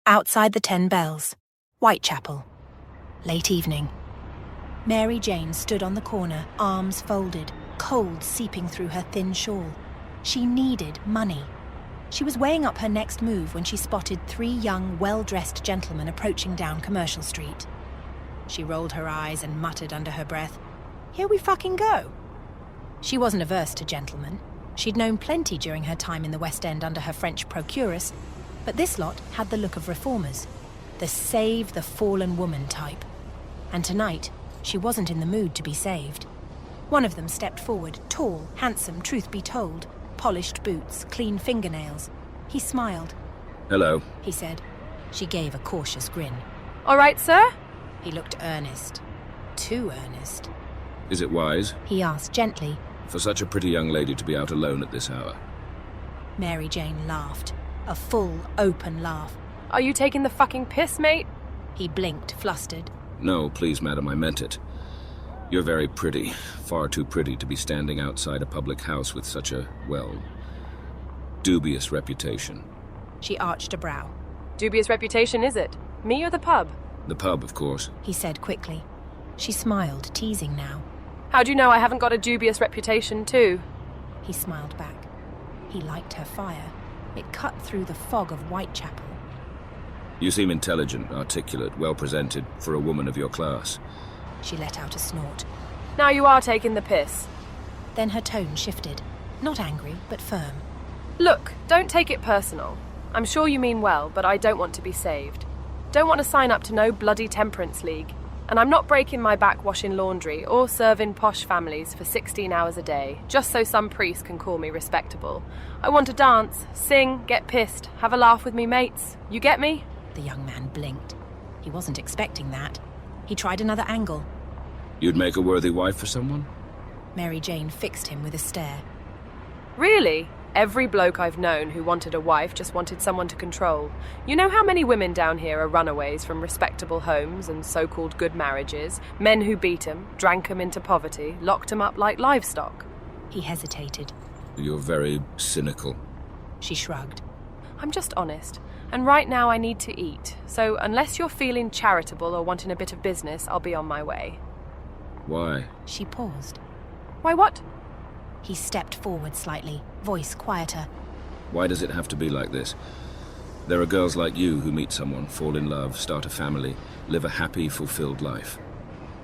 Outside the 10 Bells, Whitechapel. Late evening. Mary Jane stood on the corner, arms folded, cold seeping through her thin shawl. She needed money. She was weighing up her next move when she spotted 3 young, well-dressed gentlemen approaching down Commercial Street. She rolled her eyes and muttered under her breath, "Here we fucking go." She wasn't averse to gentlemen. She'd known plenty during her time in the West End under her French procuress, but this lot had the look of reformers, the save the fallen woman type. And tonight, she wasn't in the mood to be saved. One of them stepped forward, tall, handsome, truth be told, polished boots, clean fingernails. He smiled. "Hello," he said. She gave a cautious grin. "All right, sir?" He looked earnest. Too earnest. "Is it wise, he asked gently, for such a pretty young lady to be out alone at this hour?" Mary Jane laughed. A full, open laugh. "Are you taking the fucking piss, mate?" He blinked, flustered. "No, please, madam, I meant it. You're very pretty, far too pretty to be standing outside a public house with such a, well, dubious reputation." She arched a brow. "Dubious reputation, is it? Me or the pub?" "The pub, of course." he said quickly. She smiled, teasing now. "How do you know I haven't got a dubious reputation, too?" He smiled back. He liked her fire. It cut through the fog of Whitechapel. "You seem intelligent, articulate, well-presented for a woman of your class." She let out a snort. "Now you are taking the piss." Then her tone shifted. Not angry, but firm. "Look, don't take it personal. I'm sure you mean well, but I don't want to be saved. Don't want to sign up to no bloody temperance league. And I'm not breaking my back washing laundry or serving posh families for 16 hours a day, just so some priest can call me respectable. I want to dance, sing, get pissed, have a laugh with me mates. You get me?" The young man blinked. He wasn't expecting that. He tried another angle. "You'd make a worthy wife for someone?" Mary Jane fixed him with a stare. "Really? Every bloke I've known who wanted a wife just wanted someone to control. You know how many women down here are runaways from respectable homes and so-called good marriages? Men who beat 'em, drank 'em into poverty, locked 'em up like livestock." He hesitated. "You're very cynical." She shrugged. "I'm just honest. And right now I need to eat. So unless you're feeling charitable or wanting a bit of business, I'll be on my way." "Why?" She paused. "Why what?" He stepped forward slightly, voice quieter. "Why does it have to be like this? There are girls like you who meet someone, fall in love, start a family, live a happy, fulfilled life."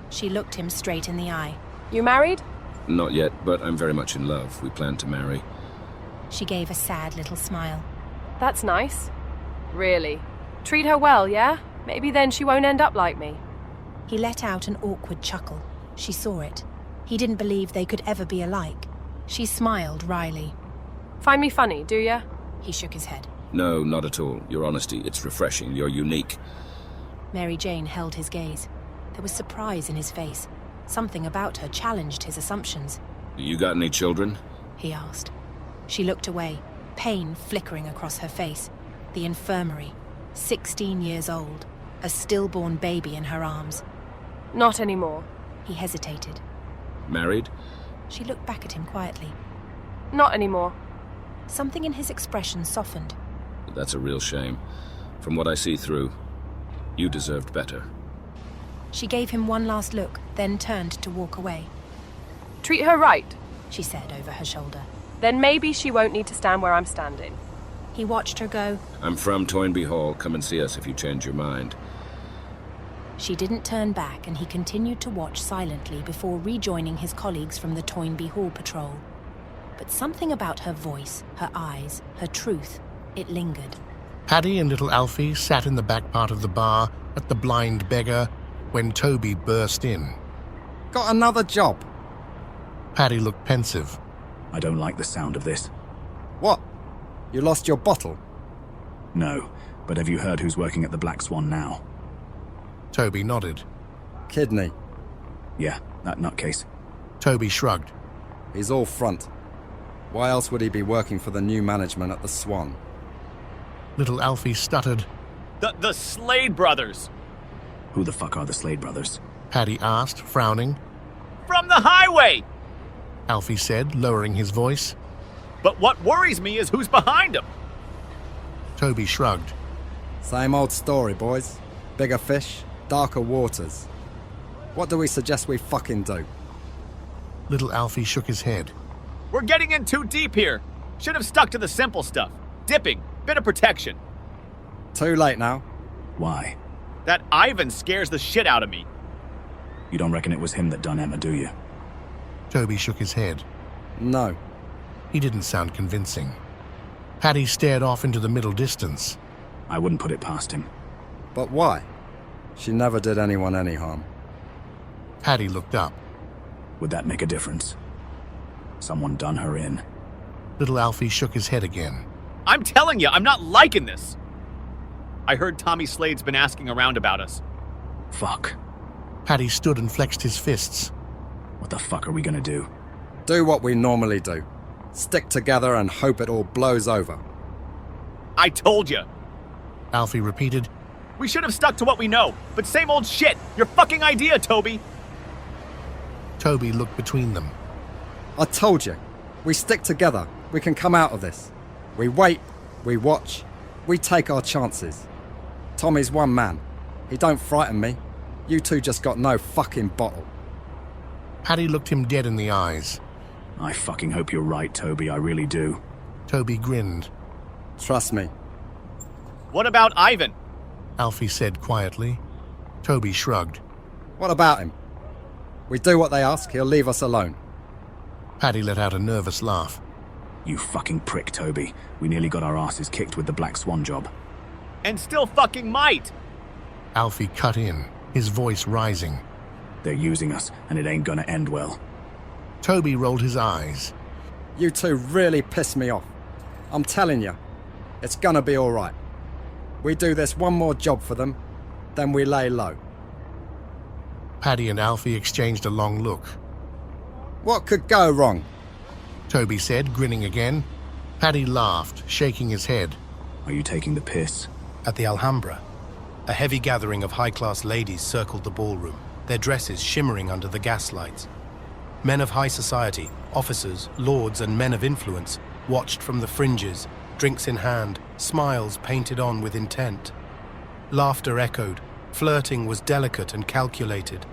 She looked him straight in the eye. "You married?" "Not yet, but I'm very much in love. We plan to marry." She gave a sad little smile. "That's nice. Really. Treat her well, yeah? Maybe then she won't end up like me." He let out an awkward chuckle. She saw it. He didn't believe they could ever be alike. She smiled wryly. "Find me funny, do ya?" He shook his head. "No, not at all. Your honesty, it's refreshing. You're unique." Mary Jane held his gaze. There was surprise in his face. Something about her challenged his assumptions. "You got any children?" he asked. She looked away, pain flickering across her face. The infirmary, 16 years old, a stillborn baby in her arms. "Not anymore." He hesitated. "Married?" She looked back at him quietly. "Not anymore." Something in his expression softened. "That's a real shame. From what I see through, you deserved better." She gave him one last look, then turned to walk away. "Treat her right. She said over her shoulder. Then maybe she won't need to stand where I'm standing." He watched her go. "I'm from Toynbee Hall. Come and see us if you change your mind." She didn't turn back, and he continued to watch silently before rejoining his colleagues from the Toynbee Hall patrol. But something about her voice, her eyes, her truth, it lingered. Paddy and little Alfie sat in the back part of the bar at the Blind Beggar when Toby burst in. "Got another job." Paddy looked pensive. "I don't like the sound of this." "What? You lost your bottle?" "No, but have you heard who's working at the Black Swan now?" Toby nodded. "Kidney. "Yeah, that nutcase." Toby shrugged. He's all front. Why else would he be working for the new management at the Swan?" Little Alfie stuttered. The Slade brothers. "Who the fuck are the Slade brothers?" Paddy asked, frowning. From the highway. Alfie said, lowering his voice. But what worries me is who's behind them. Toby shrugged. Same old story, boys. Bigger fish, darker waters. What do we suggest we fucking do? Little Alfie shook his head. We're getting in too deep here. Should have stuck to the simple stuff. Dipping, bit of protection. Too late now. Why? That Ivan scares the shit out of me. You don't reckon it was him that done Emma, do you? Toby shook his head. No. He didn't sound convincing. Paddy stared off into the middle distance. I wouldn't put it past him. But why? She never did anyone any harm. Paddy looked up. Would that make a difference? Someone done her in. Little Alfie shook his head again. I'm telling you, I'm not liking this. I heard Tommy Slade's been asking around about us. Fuck. Paddy stood and flexed his fists. What the fuck are we gonna do? Do what we normally do. Stick together and hope it all blows over. I told you. Alfie repeated. We should have stuck to what we know, but same old shit. Your fucking idea, Toby. Toby looked between them. I told you. We stick together. We can come out of this. We wait. We watch. We take our chances. Tommy's one man. He don't frighten me. You two just got no fucking bottle. Paddy looked him dead in the eyes. I fucking hope you're right, Toby. I really do. Toby grinned. Trust me. What about Ivan? Alfie said quietly. Toby shrugged. What about him? We do what they ask, he'll leave us alone. Paddy let out a nervous laugh. You fucking prick, Toby. We nearly got our asses kicked with the Black Swan job. And still fucking might. Alfie cut in, his voice rising. They're using us, and it ain't gonna end well. Toby rolled his eyes. You two really piss me off. I'm telling you, it's gonna be alright. We do this one more job for them, then we lay low. Paddy and Alfie exchanged a long look. What could go wrong? Toby said, grinning again. Paddy laughed, shaking his head. Are you taking the piss? At the Alhambra, a heavy gathering of high-class ladies circled the ballroom, their dresses shimmering under the gaslights. Men of high society, officers, lords, and men of influence watched from the fringes, drinks in hand, smiles painted on with intent. Laughter echoed. Flirting was delicate and calculated.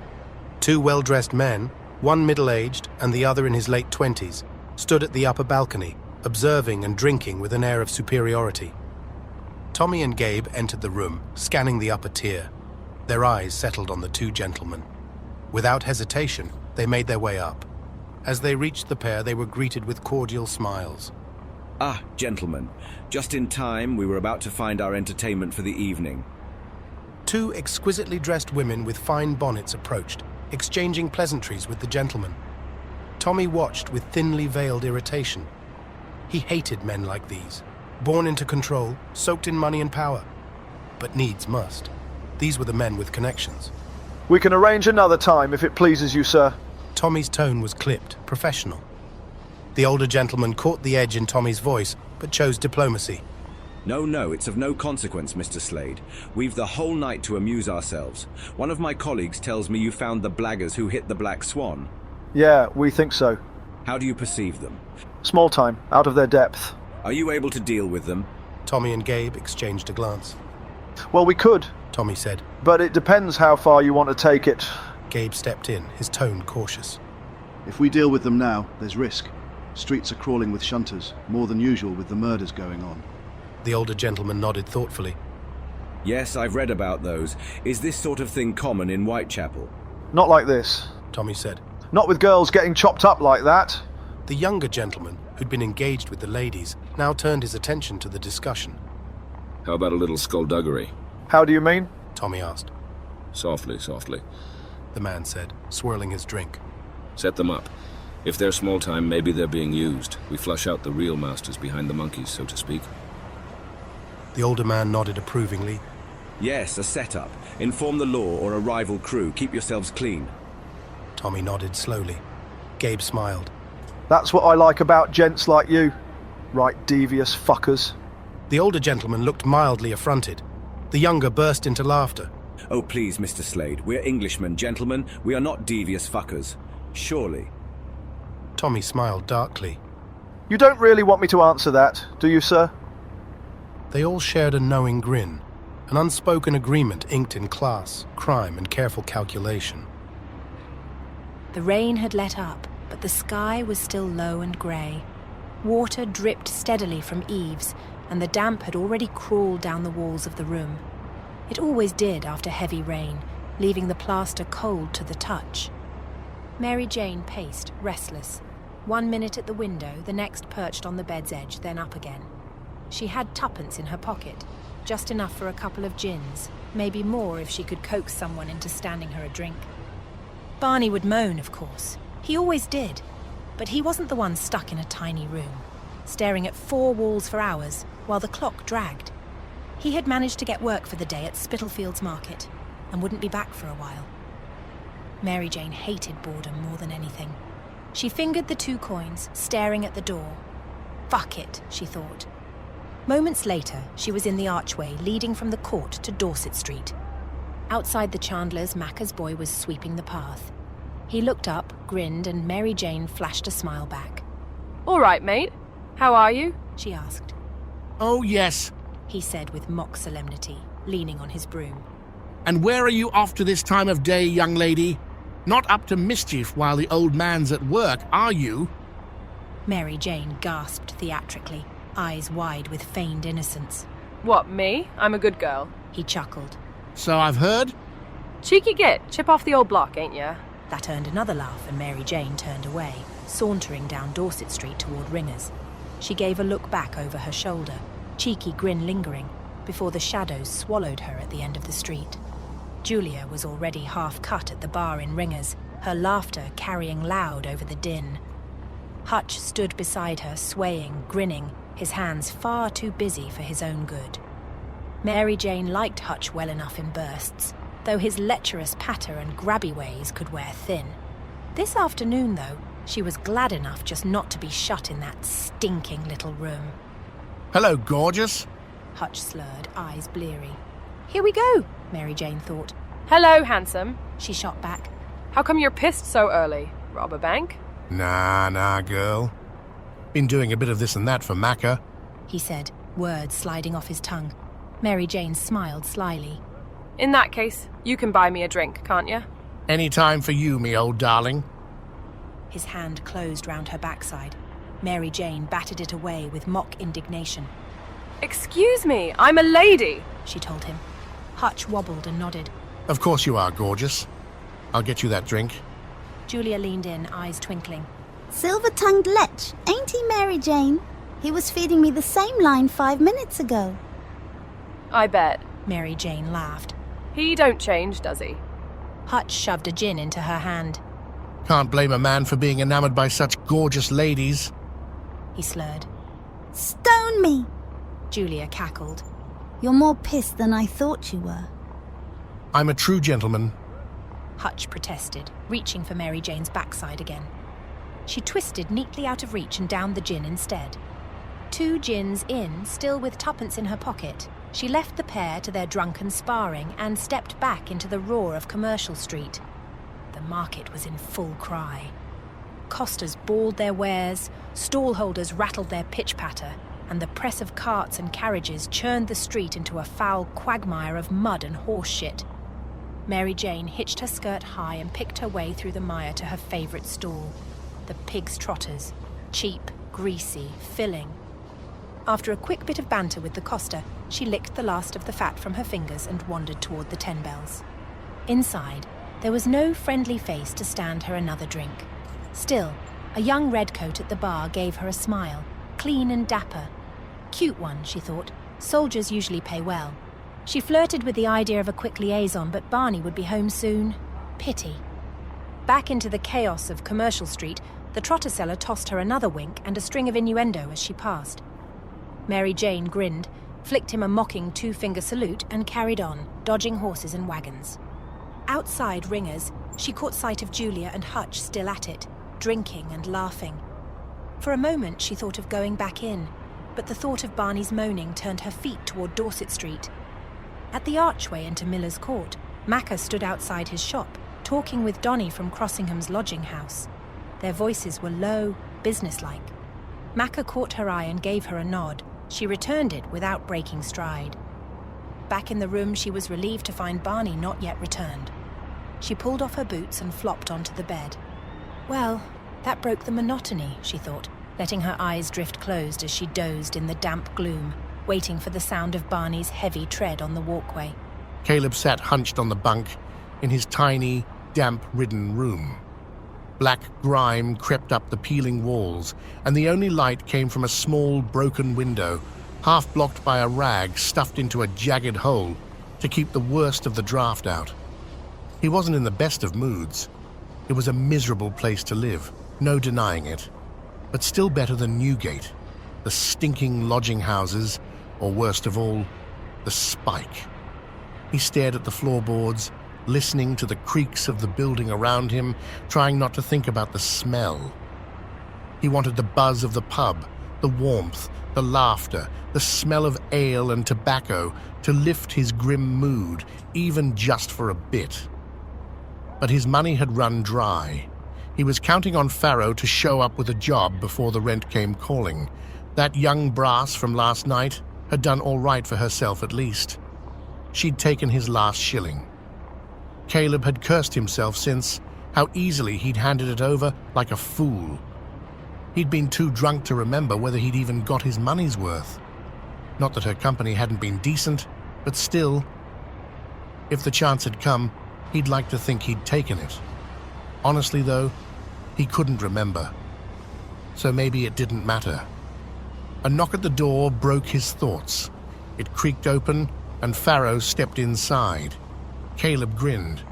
Two well-dressed men, one middle-aged and the other in his late 20s, stood at the upper balcony, observing and drinking with an air of superiority. Tommy and Gabe entered the room, scanning the upper tier. Their eyes settled on the two gentlemen. Without hesitation, they made their way up. As they reached the pair, they were greeted with cordial smiles. Ah, gentlemen. Just in time, we were about to find our entertainment for the evening. Two exquisitely dressed women with fine bonnets approached, exchanging pleasantries with the gentlemen. Tommy watched with thinly veiled irritation. He hated men like these, born into control, soaked in money and power. But needs must. These were the men with connections. We can arrange another time if it pleases you, sir. Tommy's tone was clipped, professional. The older gentleman caught the edge in Tommy's voice, but chose diplomacy. No, it's of no consequence, Mr. Slade. We've the whole night to amuse ourselves. One of my colleagues tells me you found the blaggers who hit the Black Swan. Yeah, we think so. How do you perceive them? Small time, out of their depth. Are you able to deal with them? Tommy and Gabe exchanged a glance. Well, we could, Tommy said. but it depends how far you want to take it. Gabe stepped in, his tone cautious. If we deal with them now, there's risk. Streets are crawling with shunters, more than usual with the murders going on. The older gentleman nodded thoughtfully. Yes, I've read about those. Is this sort of thing common in Whitechapel? Not like this. Tommy said. Not with girls getting chopped up like that. The younger gentleman, who'd been engaged with the ladies, now turned his attention to the discussion. How about a little skullduggery? How do you mean? Tommy asked. Softly, The man said, swirling his drink. Set them up. If they're small time, maybe they're being used. We flush out the real masters behind the monkeys, so to speak. The older man nodded approvingly. Yes, a setup. Inform the law or a rival crew. Keep yourselves clean. Tommy nodded slowly. Gabe smiled. That's what I like about gents like you. Right devious fuckers. The older gentleman looked mildly affronted. The younger burst into laughter. Oh, please, Mr. Slade. We're Englishmen, gentlemen. We are not devious fuckers. Surely. Tommy smiled darkly. You don't really want me to answer that, do you, sir? They all shared a knowing grin. an unspoken agreement inked in class, crime, and careful calculation. The rain had let up, but the sky was still low and grey. Water dripped steadily from eaves, and the damp had already crawled down the walls of the room. It always did after heavy rain, leaving the plaster cold to the touch. Mary Jane paced, restless. 1 minute at the window, the next perched on the bed's edge, then up again. She had tuppence in her pocket, just enough for a couple of gins, maybe more if she could coax someone into standing her a drink. Barney would moan, of course. He always did. But he wasn't the one stuck in a tiny room, staring at 4 walls for hours while the clock dragged. He had managed to get work for the day at Spitalfields Market and wouldn't be back for a while. Mary Jane hated boredom more than anything. She fingered the 2 coins, staring at the door. Fuck it, she thought. Moments later, she was in the archway leading from the court to Dorset Street. Outside the Chandlers, Macca's boy was sweeping the path. He looked up, grinned, and Mary Jane flashed a smile back. "All right, mate. How are you?" she asked. "Oh, yes," he said with mock solemnity, leaning on his broom. "And where are you off to this time of day, young lady? Not up to mischief while the old man's at work, are you?" Mary Jane gasped theatrically, eyes wide with feigned innocence. "What, me? I'm a good girl." He chuckled. "So I've heard." "Cheeky git, chip off the old block, ain't ya?" That earned another laugh, and Mary Jane turned away, sauntering down Dorset Street toward Ringers. She gave a look back over her shoulder, cheeky grin lingering, before the shadows swallowed her at the end of the street. Julia was already half cut at the bar in Ringers, her laughter carrying loud over the din. Hutch stood beside her, swaying, grinning, his hands far too busy for his own good. Mary Jane liked Hutch well enough in bursts, though his lecherous patter and grabby ways could wear thin. This afternoon, though, she was glad enough just not to be shut in that stinking little room. "Hello, gorgeous," Hutch slurred, eyes bleary. "Here we go," Mary Jane thought. "Hello, handsome," she shot back. "How come you're pissed so early? Rob a bank?" Nah, girl. Been doing a bit of this and that for Macca," he said, words sliding off his tongue. Mary Jane smiled slyly. "In that case, you can buy me a drink, can't you?" "Any time for you, me old darling." His hand closed round her backside. Mary Jane batted it away with mock indignation. "Excuse me, I'm a lady," she told him. Hutch wobbled and nodded. "Of course you are, gorgeous. I'll get you that drink." Julia leaned in, eyes twinkling. "Silver-tongued lech, ain't he, Mary Jane? He was feeding me the same line 5 minutes ago." "I bet." Mary Jane laughed. "He don't change, does he?" Hutch shoved a gin into her hand. "Can't blame a man for being enamored by such gorgeous ladies," he slurred. "Stone me!" Julia cackled. "You're more pissed than I thought you were." "I'm a true gentleman," Hutch protested, reaching for Mary Jane's backside again. She twisted neatly out of reach and downed the gin instead. 2 gins in, still with tuppence in her pocket, she left the pair to their drunken sparring and stepped back into the roar of Commercial Street. The market was in full cry. Costers bawled their wares, stallholders rattled their pitch-patter, and the press of carts and carriages churned the street into a foul quagmire of mud and horse shit. Mary Jane hitched her skirt high and picked her way through the mire to her favourite stall, the Pig's Trotters, cheap, greasy, filling. After a quick bit of banter with the coster, she licked the last of the fat from her fingers and wandered toward the 10 Bells. Inside, there was no friendly face to stand her another drink. Still, a young redcoat at the bar gave her a smile, clean and dapper. Cute one, she thought. Soldiers usually pay well. She flirted with the idea of a quick liaison, but Barney would be home soon. Pity. Back into the chaos of Commercial Street, the trotter seller tossed her another wink and a string of innuendo as she passed. Mary Jane grinned, flicked him a mocking 2-finger salute, and carried on, dodging horses and wagons. Outside Ringers, she caught sight of Julia and Hutch still at it, drinking and laughing. For a moment she thought of going back in, but the thought of Barney's moaning turned her feet toward Dorset Street. At the archway into Miller's Court, Macca stood outside his shop, talking with Donny from Crossingham's lodging house. Their voices were low, businesslike. Macca caught her eye and gave her a nod. She returned it without breaking stride. Back in the room, she was relieved to find Barney not yet returned. She pulled off her boots and flopped onto the bed. Well, that broke the monotony, she thought, letting her eyes drift closed as she dozed in the damp gloom, waiting for the sound of Barney's heavy tread on the walkway. Caleb sat hunched on the bunk in his tiny, damp-ridden room. Black grime crept up the peeling walls, and the only light came from a small, broken window, half blocked by a rag stuffed into a jagged hole to keep the worst of the draft out. He wasn't in the best of moods. It was a miserable place to live, no denying it, but still better than Newgate, the stinking lodging houses, or worst of all, the spike. He stared at the floorboards, listening to the creaks of the building around him, trying not to think about the smell. He wanted the buzz of the pub, the warmth, the laughter, the smell of ale and tobacco to lift his grim mood, even just for a bit. But his money had run dry. He was counting on Farrow to show up with a job before the rent came calling. That young brass from last night had done all right for herself at least. She'd taken his last shilling. Caleb had cursed himself since, how easily he'd handed it over like a fool. He'd been too drunk to remember whether he'd even got his money's worth. Not that her company hadn't been decent, but still, if the chance had come, he'd like to think he'd taken it. Honestly, though, he couldn't remember. So maybe it didn't matter. A knock at the door broke his thoughts. It creaked open, and Farrow stepped inside. Caleb grinned.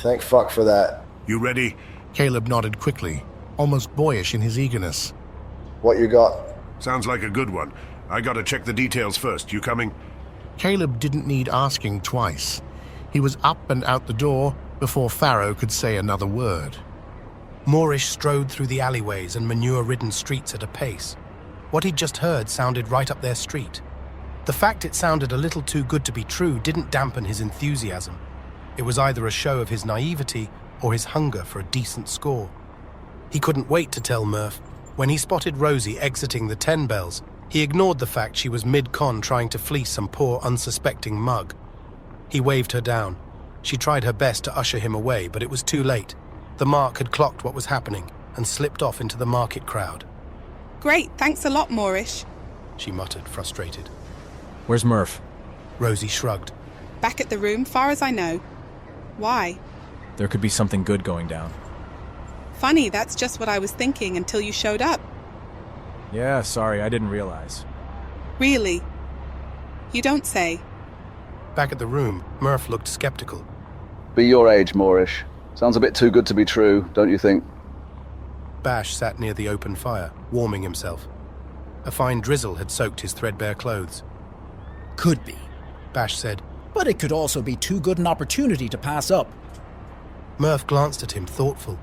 Thank fuck for that. You ready? Caleb nodded quickly, almost boyish in his eagerness. What you got? Sounds like a good one. I gotta check the details first. You coming? Caleb didn't need asking twice. He was up and out the door before Farrow could say another word. Moorish strode through the alleyways and manure-ridden streets at a pace. What he'd just heard sounded right up their street. The fact it sounded a little too good to be true didn't dampen his enthusiasm. It was either a show of his naivety or his hunger for a decent score. He couldn't wait to tell Murph. When he spotted Rosie exiting the 10 Bells, he ignored the fact she was mid-con trying to fleece some poor, unsuspecting mug. He waved her down. She tried her best to usher him away, but it was too late. The mark had clocked what was happening and slipped off into the market crowd. Great, thanks a lot, Moorish, she muttered, frustrated. Where's Murph? Rosie shrugged. Back at the room, far as I know. Why? There could be something good going down. Funny, that's just what I was thinking until you showed up. Yeah, sorry, I didn't realize. Really? You don't say. Back at the room, Murph looked skeptical. Be your age, Moorish. Sounds a bit too good to be true, don't you think? Bash sat near the open fire, warming himself. A fine drizzle had soaked his threadbare clothes. Could be, Bash said. But it could also be too good an opportunity to pass up. Murph glanced at him, thoughtful,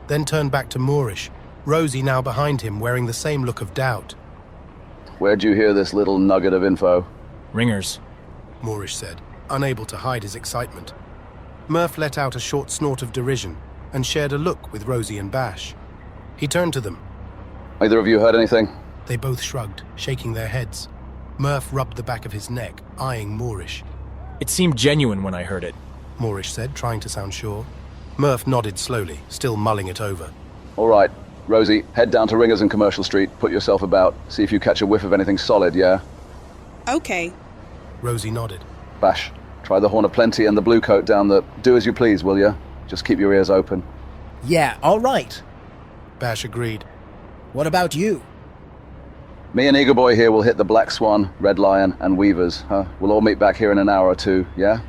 then turned back to Moorish, Rosie now behind him, wearing the same look of doubt. Where'd you hear this little nugget of info? Ringers, Moorish said, unable to hide his excitement. Murph let out a short snort of derision and shared a look with Rosie and Bash. He turned to them. Either of you heard anything? They both shrugged, shaking their heads. Murph rubbed the back of his neck, eyeing Moorish. It seemed genuine when I heard it, Moorish said, trying to sound sure. Murph nodded slowly, still mulling it over. All right, Rosie, head down to Ringers and Commercial Street, put yourself about, see if you catch a whiff of anything solid, yeah? Okay. Rosie nodded. Bash, try the Horn of Plenty and the Blue Coat down the... Do as you please, will ya? Just keep your ears open. Yeah, all right. Bash agreed. What about you? Me and Eagle Boy here will hit the Black Swan, Red Lion, and Weavers. We'll all meet back here in an hour or two, yeah?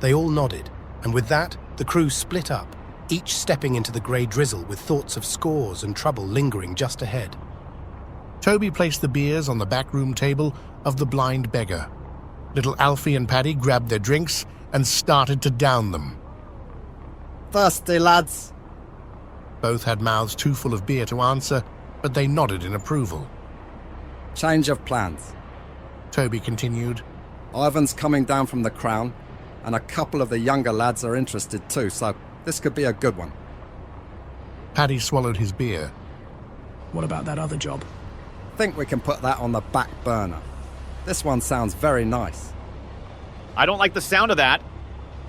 They all nodded, and with that, the crew split up, each stepping into the grey drizzle with thoughts of scores and trouble lingering just ahead. Toby placed the beers on the backroom table of the Blind Beggar. Little Alfie and Paddy grabbed their drinks and started to down them. Thirsty, lads? Both had mouths too full of beer to answer, but they nodded in approval. Change of plans, Toby continued. Ivan's coming down from the Crown, and a couple of the younger lads are interested too, so this could be a good one. Paddy swallowed his beer. What about that other job? Think we can put that on the back burner. This one sounds very nice. I don't like the sound of that.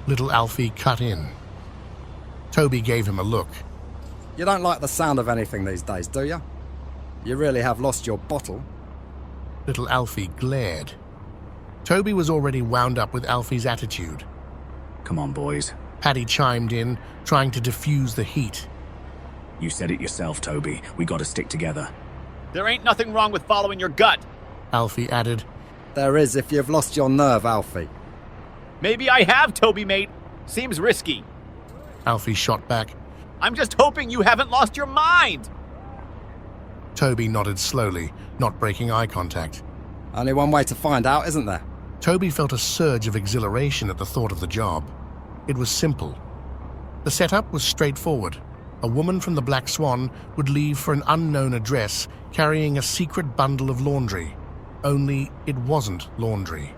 Little Alfie cut in. Toby gave him a look. You don't like the sound of anything these days, do you? You really have lost your bottle. Little Alfie glared. Toby was already wound up with Alfie's attitude. Come on, boys. Paddy chimed in, trying to diffuse the heat. You said it yourself, Toby. We gotta stick together. There ain't nothing wrong with following your gut. Alfie added. There is if you've lost your nerve, Alfie. Maybe I have, Toby, mate. Seems risky. Alfie shot back. I'm just hoping you haven't lost your mind. Toby nodded slowly, not breaking eye contact. Only one way to find out, isn't there? Toby felt a surge of exhilaration at the thought of the job. It was simple. The setup was straightforward. A woman from the Black Swan would leave for an unknown address carrying a secret bundle of laundry. Only it wasn't laundry.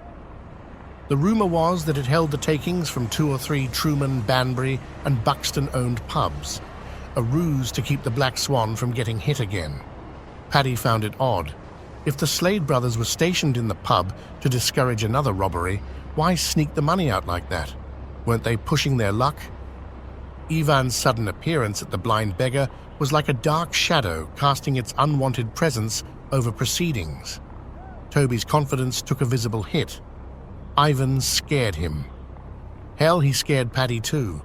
The rumor was that it held the takings from 2 or 3 Truman, Banbury, and Buxton-owned pubs. A ruse to keep the Black Swan from getting hit again. Paddy found it odd. If the Slade brothers were stationed in the pub to discourage another robbery, why sneak the money out like that? Weren't they pushing their luck? Ivan's sudden appearance at the Blind Beggar was like a dark shadow casting its unwanted presence over proceedings. Toby's confidence took a visible hit. Ivan scared him. Hell, he scared Paddy too.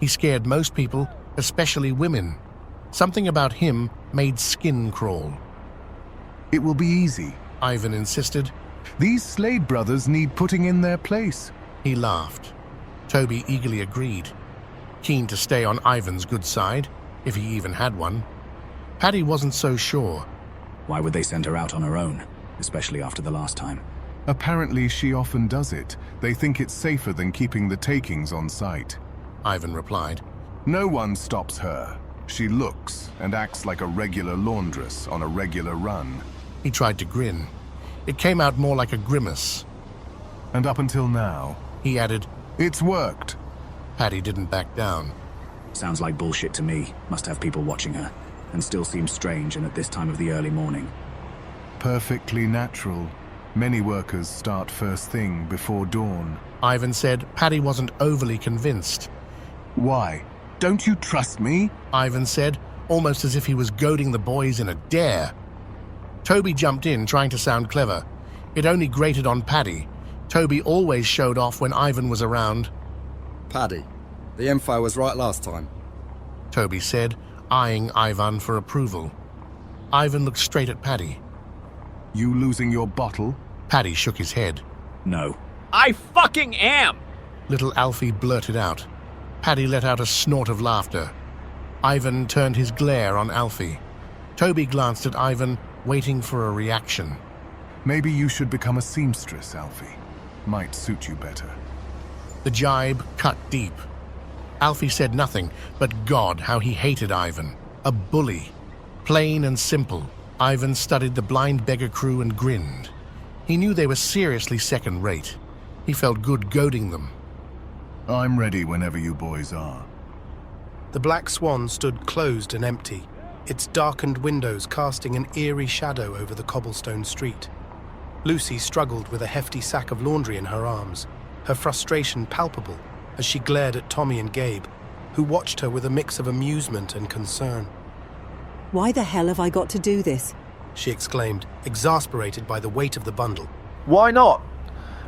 He scared most people, especially women. Something about him made skin crawl. It will be easy, Ivan insisted. These Slade brothers need putting in their place. He laughed. Toby eagerly agreed, keen to stay on Ivan's good side, if he even had one. Paddy wasn't so sure. Why would they send her out on her own, especially after the last time? Apparently she often does it. They think it's safer than keeping the takings on site. Ivan replied. No one stops her. She looks and acts like a regular laundress on a regular run. He tried to grin. It came out more like a grimace. And up until now, he added, it's worked. Paddy didn't back down. Sounds like bullshit to me. Must have people watching her. And still seems strange and at this time of the early morning. Perfectly natural. Many workers start first thing before dawn. Ivan said Paddy wasn't overly convinced. Why? Don't you trust me? Ivan said, almost as if he was goading the boys in a dare. Toby jumped in, trying to sound clever. It only grated on Paddy. Toby always showed off when Ivan was around. Paddy, the info was right last time. Toby said, eyeing Ivan for approval. Ivan looked straight at Paddy. You losing your bottle? Paddy shook his head. No. I fucking am! Little Alfie blurted out. Paddy let out a snort of laughter. Ivan turned his glare on Alfie. Toby glanced at Ivan, waiting for a reaction. Maybe you should become a seamstress, Alfie. Might suit you better. The jibe cut deep. Alfie said nothing, but God, how he hated Ivan. A bully. Plain and simple. Ivan studied the Blind Beggar crew and grinned. He knew they were seriously second-rate. He felt good goading them. I'm ready whenever you boys are. The Black Swan stood closed and empty, its darkened windows casting an eerie shadow over the cobblestone street. Lucy struggled with a hefty sack of laundry in her arms, her frustration palpable as she glared at Tommy and Gabe, who watched her with a mix of amusement and concern. Why the hell have I got to do this? She exclaimed, exasperated by the weight of the bundle. Why not?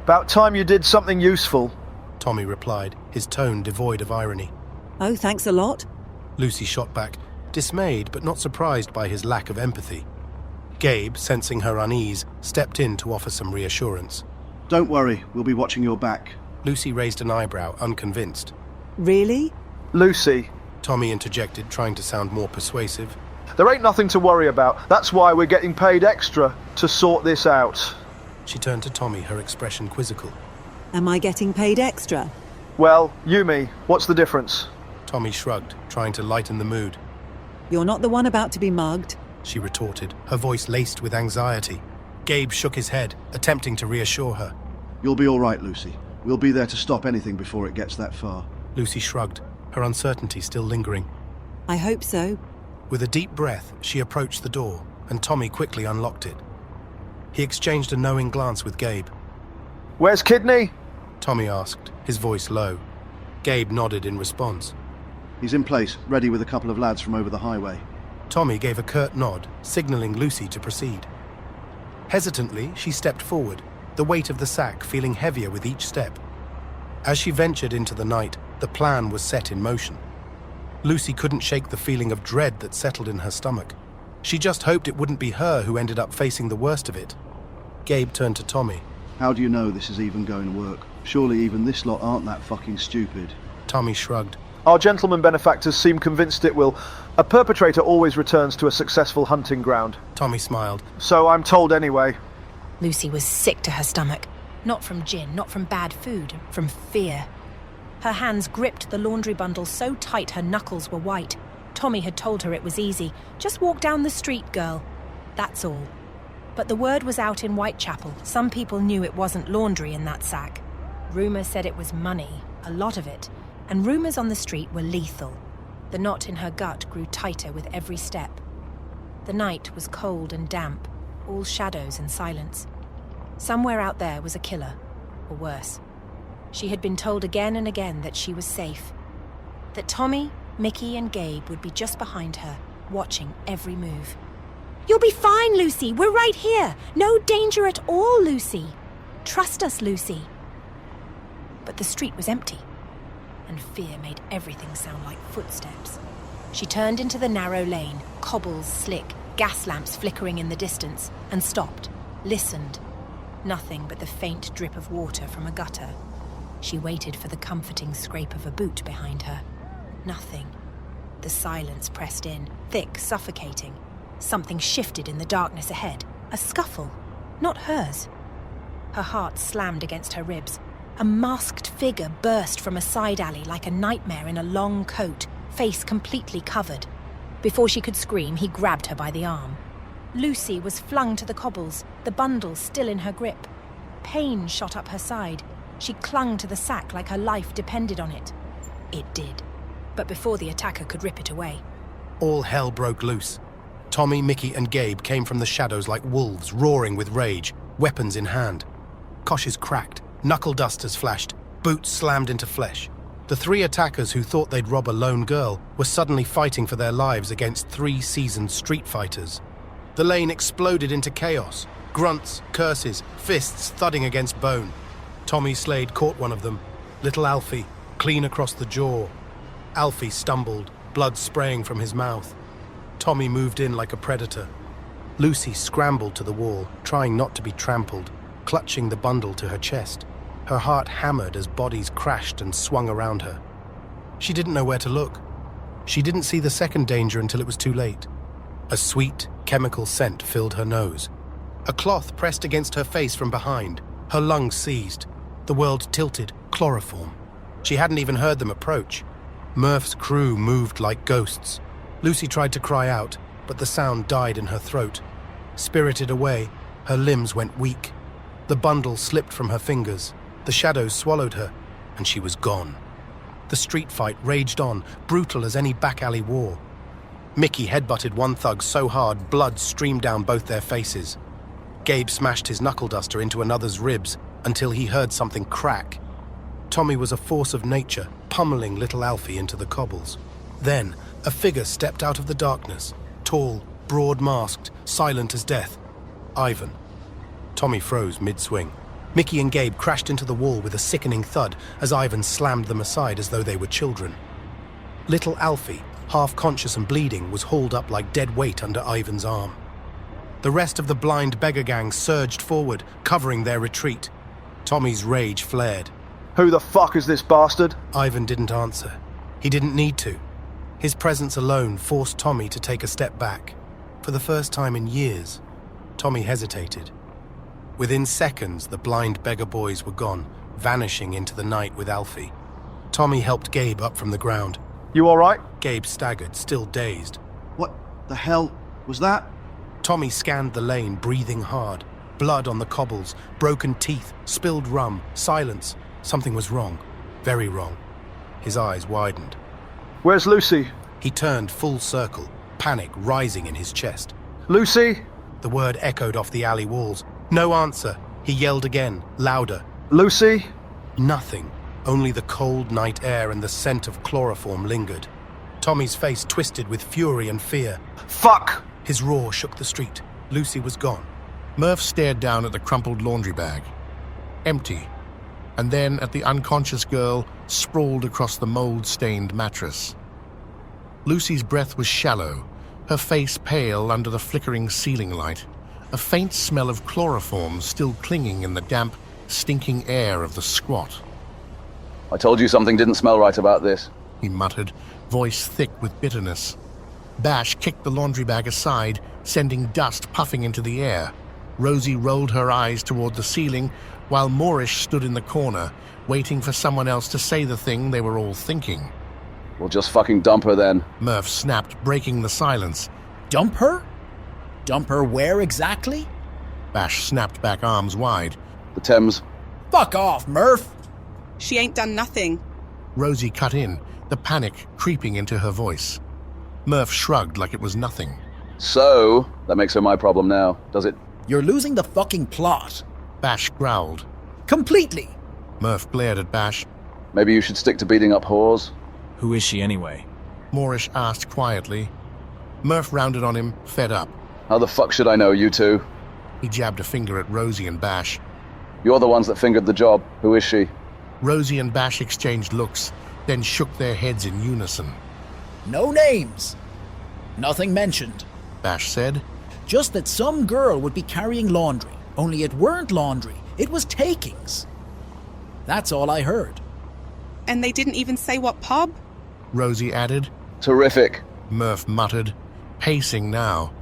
About time you did something useful. Tommy replied, his tone devoid of irony. Oh, thanks a lot. Lucy shot back, dismayed but not surprised by his lack of empathy. Gabe, sensing her unease, stepped in to offer some reassurance. Don't worry, we'll be watching your back. Lucy raised an eyebrow, unconvinced. Really? Lucy, Tommy interjected, trying to sound more persuasive. There ain't nothing to worry about. That's why we're getting paid extra to sort this out. She turned to Tommy, her expression quizzical. Am I getting paid extra? Well, you me, what's the difference? Tommy shrugged, trying to lighten the mood. You're not the one about to be mugged, she retorted, her voice laced with anxiety. Gabe shook his head, attempting to reassure her. You'll be all right, Lucy. We'll be there to stop anything before it gets that far. Lucy shrugged, her uncertainty still lingering. I hope so. With a deep breath, she approached the door, and Tommy quickly unlocked it. He exchanged a knowing glance with Gabe. Where's Kidney? Tommy asked, his voice low. Gabe nodded in response. He's in place, ready with a couple of lads from over the highway. Tommy gave a curt nod, signaling Lucy to proceed. Hesitantly, she stepped forward, the weight of the sack feeling heavier with each step. As she ventured into the night, the plan was set in motion. Lucy couldn't shake the feeling of dread that settled in her stomach. She just hoped it wouldn't be her who ended up facing the worst of it. Gabe turned to Tommy. How do you know this is even going to work? Surely even this lot aren't that fucking stupid. Tommy shrugged. Our gentlemen benefactors seem convinced it will. A perpetrator always returns to a successful hunting ground. Tommy smiled. So I'm told anyway. Lucy was sick to her stomach. Not from gin, not from bad food, from fear. Her hands gripped the laundry bundle so tight her knuckles were white. Tommy had told her it was easy. Just walk down the street, girl. That's all. But the word was out in Whitechapel. Some people knew it wasn't laundry in that sack. Rumour said it was money, a lot of it. And rumours on the street were lethal. The knot in her gut grew tighter with every step. The night was cold and damp, all shadows and silence. Somewhere out there was a killer, or worse. She had been told again and again that she was safe. That Tommy, Mickey and Gabe would be just behind her, watching every move. You'll be fine, Lucy. We're right here. No danger at all, Lucy. Trust us, Lucy. But the street was empty, and fear made everything sound like footsteps. She turned into the narrow lane, cobbles slick, gas lamps flickering in the distance, and stopped, listened. Nothing but the faint drip of water from a gutter. She waited for the comforting scrape of a boot behind her. Nothing. The silence pressed in, thick, suffocating. Something shifted in the darkness ahead. A scuffle. Not hers. Her heart slammed against her ribs. A masked figure burst from a side alley like a nightmare in a long coat, face completely covered. Before she could scream, he grabbed her by the arm. Lucy was flung to the cobbles, the bundle still in her grip. Pain shot up her side. She clung to the sack like her life depended on it. It did. But before the attacker could rip it away. All hell broke loose. Tommy, Mickey and Gabe came from the shadows like wolves, roaring with rage, weapons in hand. Koshes cracked, knuckle dusters flashed, boots slammed into flesh. The three attackers who thought they'd rob a lone girl were suddenly fighting for their lives against 3 seasoned street fighters. The lane exploded into chaos. Grunts, curses, fists thudding against bone. Tommy Slade caught one of them, little Alfie, clean across the jaw. Alfie stumbled, blood spraying from his mouth. Tommy moved in like a predator. Lucy scrambled to the wall, trying not to be trampled, clutching the bundle to her chest. Her heart hammered as bodies crashed and swung around her. She didn't know where to look. She didn't see the second danger until it was too late. A sweet, chemical scent filled her nose. A cloth pressed against her face from behind. Her lungs seized. The world tilted, chloroform. She hadn't even heard them approach. Murph's crew moved like ghosts. Lucy tried to cry out, but the sound died in her throat. Spirited away, her limbs went weak. The bundle slipped from her fingers. The shadows swallowed her, and she was gone. The street fight raged on, brutal as any back alley war. Mickey headbutted one thug so hard blood streamed down both their faces. Gabe smashed his knuckle duster into another's ribs until he heard something crack. Tommy was a force of nature, pummeling little Alfie into the cobbles. Then, a figure stepped out of the darkness, tall, broad-masked, silent as death. Ivan. Tommy froze mid-swing. Mickey and Gabe crashed into the wall with a sickening thud as Ivan slammed them aside as though they were children. Little Alfie, half conscious and bleeding, was hauled up like dead weight under Ivan's arm. The rest of the blind beggar gang surged forward, covering their retreat. Tommy's rage flared. Who the fuck is this bastard? Ivan didn't answer. He didn't need to. His presence alone forced Tommy to take a step back. For the first time in years, Tommy hesitated. Within seconds, the blind beggar boys were gone, vanishing into the night with Alfie. Tommy helped Gabe up from the ground. You all right? Gabe staggered, still dazed. What the hell was that? Tommy scanned the lane, breathing hard. Blood on the cobbles, broken teeth, spilled rum, silence. Something was wrong. Very wrong. His eyes widened. Where's Lucy? He turned full circle, panic rising in his chest. Lucy? The word echoed off the alley walls. No answer. He yelled again, louder. Lucy? Nothing. Only the cold night air and the scent of chloroform lingered. Tommy's face twisted with fury and fear. Fuck! His roar shook the street. Lucy was gone. Murph stared down at the crumpled laundry bag. Empty. And then at the unconscious girl sprawled across the mold-stained mattress. Lucy's breath was shallow, her face pale under the flickering ceiling light, a faint smell of chloroform still clinging in the damp, stinking air of the squat. I told you something didn't smell right about this, he muttered, voice thick with bitterness. Bash kicked the laundry bag aside, sending dust puffing into the air. Rosie rolled her eyes toward the ceiling, while Moorish stood in the corner, waiting for someone else to say the thing they were all thinking. We'll just fucking dump her then, Murph snapped, breaking the silence. Dump her? Dump her where exactly? Bash snapped back, arms wide. The Thames. Fuck off, Murph! She ain't done nothing. Rosie cut in, the panic creeping into her voice. Murph shrugged like it was nothing. So, that makes her my problem now, does it? You're losing the fucking plot. Bash growled. Completely! Murph glared at Bash. Maybe you should stick to beating up whores. Who is she anyway? Moorish asked quietly. Murph rounded on him, fed up. How the fuck should I know, you two? He jabbed a finger at Rosie and Bash. You're the ones that fingered the job. Who is she? Rosie and Bash exchanged looks, then shook their heads in unison. No names. Nothing mentioned, Bash said. Just that some girl would be carrying laundry. Only it weren't laundry, it was takings. That's all I heard. And they didn't even say what pub? Rosie added. Terrific, Murph muttered, pacing now.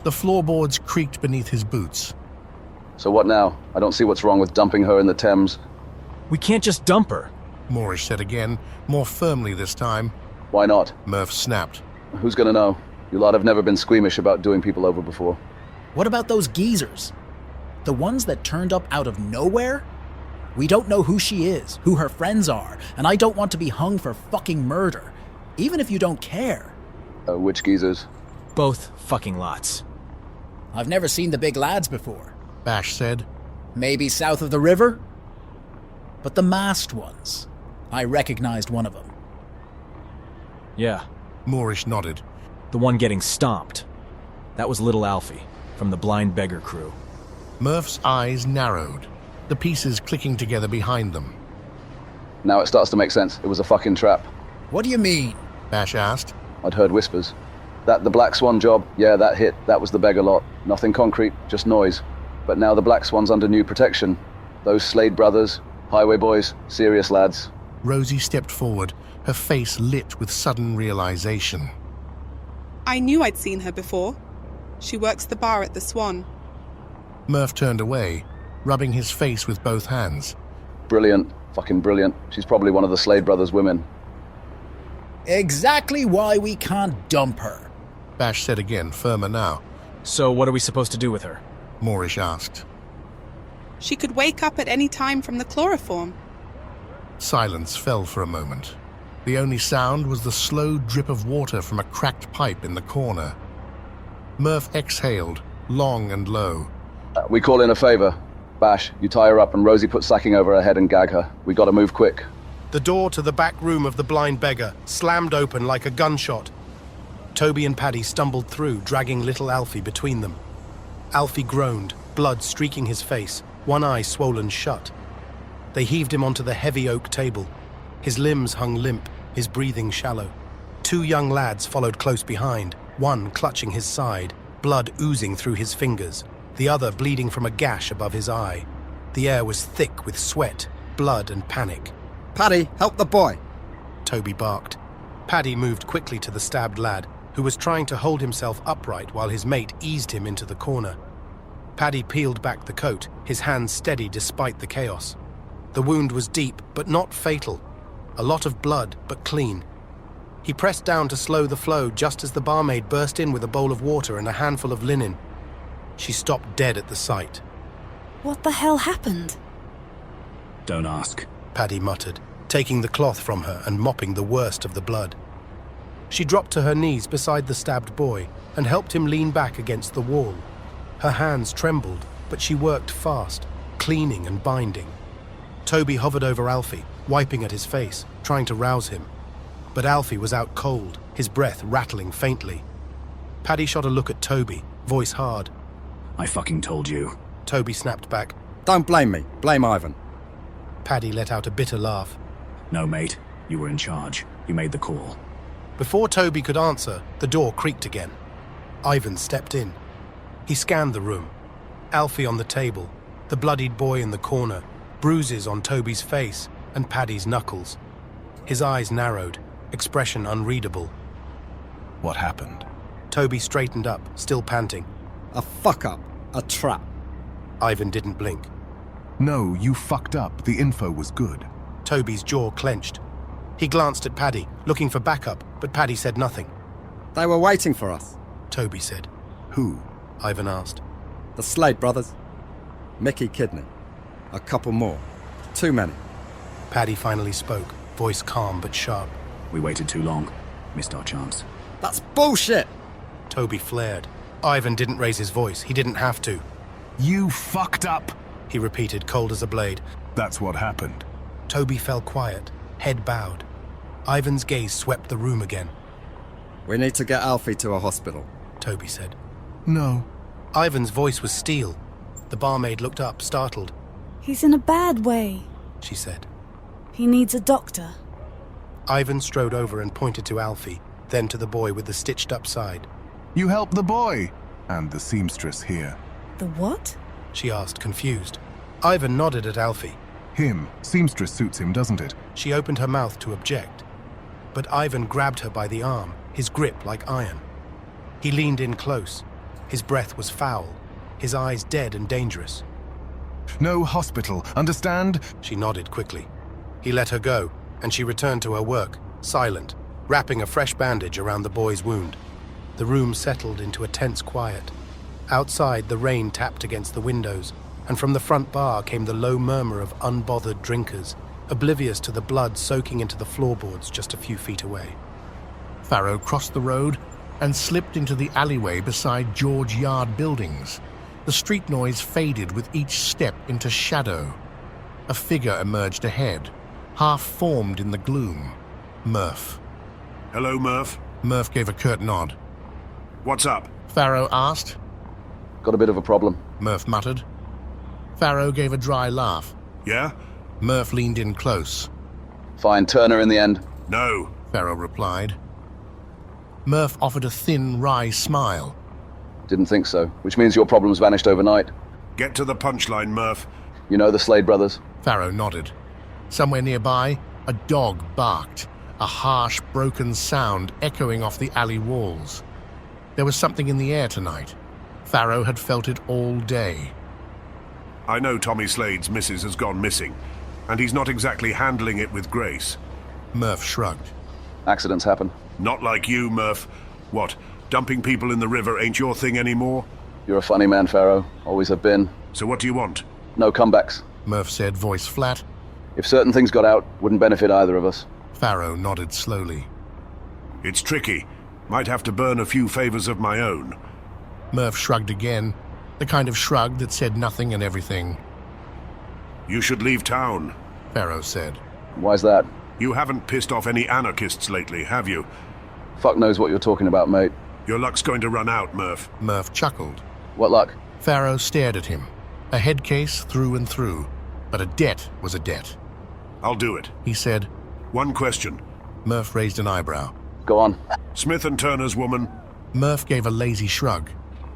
The floorboards creaked beneath his boots. So what now? I don't see what's wrong with dumping her in the Thames. We can't just dump her, Moorish said again, more firmly this time. Why not? Murph snapped. Who's gonna know? You lot have never been squeamish about doing people over before. What about those geezers? The ones that turned up out of nowhere? We don't know who she is, who her friends are, and I don't want to be hung for fucking murder, even if you don't care. Which geezers? Both fucking lots. I've never seen the big lads before, Bash said. Maybe south of the river? But the masked ones. I recognized one of them. Yeah. Moorish nodded. The one getting stomped. That was little Alfie, from the Blind Beggar crew. Murph's eyes narrowed, the pieces clicking together behind them. Now it starts to make sense. It was a fucking trap. What do you mean? Bash asked. I'd heard whispers. That the Black Swan job, yeah, that hit. That was the beggar lot. Nothing concrete, just noise. But now the Black Swan's under new protection. Those Slade brothers, highway boys, serious lads. Rosie stepped forward, her face lit with sudden realization. I knew I'd seen her before. She works the bar at the Swan. Murph turned away, rubbing his face with both hands. Brilliant. Fucking brilliant. She's probably one of the Slade brothers' women. Exactly why we can't dump her, Bash said again, firmer now. So what are we supposed to do with her? Moorish asked. She could wake up at any time from the chloroform. Silence fell for a moment. The only sound was the slow drip of water from a cracked pipe in the corner. Murph exhaled, long and low. We call in a favor. Bash, you tie her up and Rosie put sacking over her head and gag her. We gotta move quick. The door to the back room of the Blind Beggar slammed open like a gunshot. Toby and Paddy stumbled through, dragging little Alfie between them. Alfie groaned, blood streaking his face, one eye swollen shut. They heaved him onto the heavy oak table. His limbs hung limp, his breathing shallow. Two young lads followed close behind, one clutching his side, blood oozing through his fingers, the other bleeding from a gash above his eye. The air was thick with sweat, blood and panic. Paddy, help the boy! Toby barked. Paddy moved quickly to the stabbed lad, who was trying to hold himself upright while his mate eased him into the corner. Paddy peeled back the coat, his hands steady despite the chaos. The wound was deep, but not fatal. A lot of blood, but clean. He pressed down to slow the flow just as the barmaid burst in with a bowl of water and a handful of linen. She stopped dead at the sight. What the hell happened? Don't ask, Paddy muttered, taking the cloth from her and mopping the worst of the blood. She dropped to her knees beside the stabbed boy and helped him lean back against the wall. Her hands trembled, but she worked fast, cleaning and binding. Toby hovered over Alfie, wiping at his face, trying to rouse him. But Alfie was out cold, his breath rattling faintly. Paddy shot a look at Toby, voice hard. I fucking told you. Toby snapped back. Don't blame me. Blame Ivan. Paddy let out a bitter laugh. No, mate. You were in charge. You made the call. Before Toby could answer, the door creaked again. Ivan stepped in. He scanned the room. Alfie on the table, the bloodied boy in the corner, bruises on Toby's face and Paddy's knuckles. His eyes narrowed, expression unreadable. What happened? Toby straightened up, still panting. A fuck-up. A trap. Ivan didn't blink. No, you fucked up. The info was good. Toby's jaw clenched. He glanced at Paddy, looking for backup, but Paddy said nothing. They were waiting for us, Toby said. Who? Ivan asked. The Slade brothers. Mickey Kidney. A couple more. Too many. Paddy finally spoke, voice calm but sharp. We waited too long. Missed our chance. That's bullshit! Toby flared. Ivan didn't raise his voice. He didn't have to. You fucked up, he repeated, cold as a blade. That's what happened. Toby fell quiet, head bowed. Ivan's gaze swept the room again. We need to get Alfie to a hospital, Toby said. No. Ivan's voice was steel. The barmaid looked up, startled. He's in a bad way, she said. He needs a doctor. Ivan strode over and pointed to Alfie, then to the boy with the stitched up side. You helped the boy, and the seamstress here. The what? She asked, confused. Ivan nodded at Alfie. Him. Seamstress suits him, doesn't it? She opened her mouth to object. But Ivan grabbed her by the arm, his grip like iron. He leaned in close. His breath was foul, his eyes dead and dangerous. No hospital, understand? She nodded quickly. He let her go, and she returned to her work, silent, wrapping a fresh bandage around the boy's wound. The room settled into a tense quiet. Outside, the rain tapped against the windows, and from the front bar came the low murmur of unbothered drinkers, oblivious to the blood soaking into the floorboards just a few feet away. Farrow crossed the road and slipped into the alleyway beside George Yard buildings. The street noise faded with each step into shadow. A figure emerged ahead, half-formed in the gloom. Murph. Hello, Murph. Murph gave a curt nod. What's up? Farrow asked. Got a bit of a problem. Murph muttered. Farrow gave a dry laugh. Yeah? Murph leaned in close. Find Turner in the end? No, Farrow replied. Murph offered a thin, wry smile. Didn't think so, which means your problem's vanished overnight. Get to the punchline, Murph. You know the Slade brothers? Farrow nodded. Somewhere nearby, a dog barked, a harsh, broken sound echoing off the alley walls. There was something in the air tonight. Farrow had felt it all day. I know Tommy Slade's missus has gone missing, and he's not exactly handling it with grace. Murph shrugged. Accidents happen. Not like you, Murph. What, dumping people in the river ain't your thing anymore? You're a funny man, Farrow. Always have been. So what do you want? No comebacks. Murph said, voice flat. If certain things got out, wouldn't benefit either of us. Farrow nodded slowly. It's tricky. Might have to burn a few favors of my own. Murph shrugged again, the kind of shrug that said nothing and everything. You should leave town, Farrow said. Why's that? You haven't pissed off any anarchists lately, have you? Fuck knows what you're talking about, mate. Your luck's going to run out, Murph. Murph chuckled. What luck? Farrow stared at him. A head case through and through, but a debt was a debt. I'll do it, he said. One question. Murph raised an eyebrow. Go on. Smith and Turner's woman? Murph gave a lazy shrug.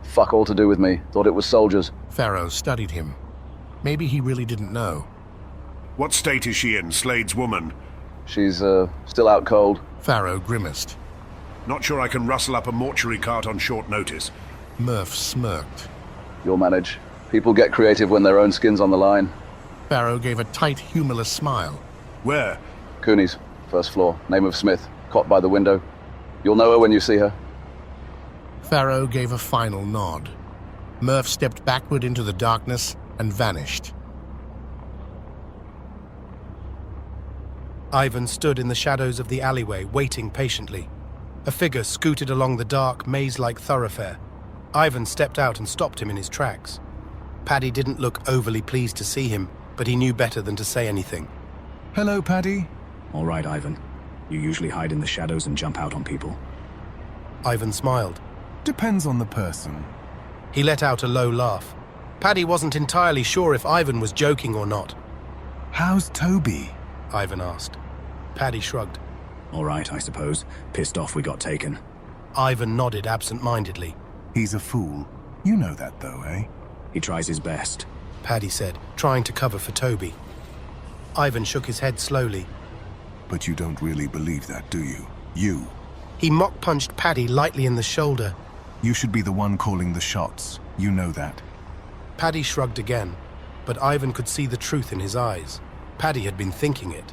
Fuck all to do with me. Thought it was soldiers. Farrow studied him. Maybe he really didn't know. What state is she in, Slade's woman? She's, still out cold. Farrow grimaced. Not sure I can rustle up a mortuary cart on short notice. Murph smirked. You'll manage. People get creative when their own skin's on the line. Farrow gave a tight, humorless smile. Where? Cooney's, first floor. Name of Smith. Cot by the window. You'll know her when you see her. Farrow gave a final nod. Murph stepped backward into the darkness and vanished. Ivan stood in the shadows of the alleyway, waiting patiently. A figure scooted along the dark, maze-like thoroughfare. Ivan stepped out and stopped him in his tracks. Paddy didn't look overly pleased to see him, but he knew better than to say anything. Hello, Paddy. All right, Ivan. You usually hide in the shadows and jump out on people. Ivan smiled. Depends on the person. He let out a low laugh. Paddy wasn't entirely sure if Ivan was joking or not. How's Toby? Ivan asked. Paddy shrugged. All right, I suppose. Pissed off we got taken. Ivan nodded absent-mindedly. He's a fool. You know that, though, eh? He tries his best, Paddy said, trying to cover for Toby. Ivan shook his head slowly. But you don't really believe that, do you? You. He mock-punched Paddy lightly in the shoulder. You should be the one calling the shots. You know that. Paddy shrugged again, but Ivan could see the truth in his eyes. Paddy had been thinking it.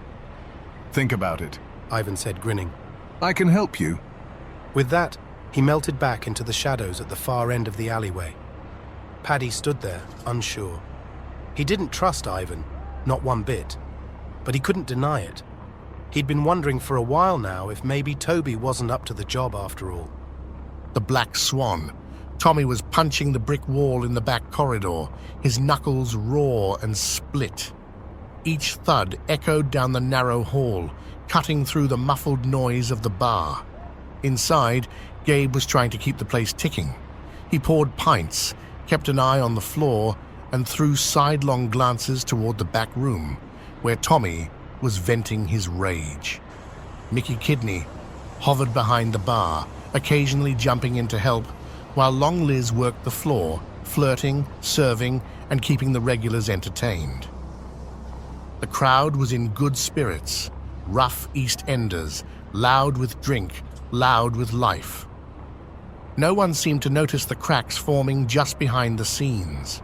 Think about it, Ivan said, grinning. I can help you. With that, he melted back into the shadows at the far end of the alleyway. Paddy stood there, unsure. He didn't trust Ivan, not one bit, but he couldn't deny it. He'd been wondering for a while now if maybe Toby wasn't up to the job after all. The Black Swan. Tommy was punching the brick wall in the back corridor, his knuckles raw and split. Each thud echoed down the narrow hall, cutting through the muffled noise of the bar. Inside, Gabe was trying to keep the place ticking. He poured pints, kept an eye on the floor, and threw sidelong glances toward the back room, where Tommy was venting his rage. Mickey Kidney hovered behind the bar, occasionally jumping in to help, while Long Liz worked the floor, flirting, serving, and keeping the regulars entertained. The crowd was in good spirits, rough East Enders, loud with drink, loud with life. No one seemed to notice the cracks forming just behind the scenes.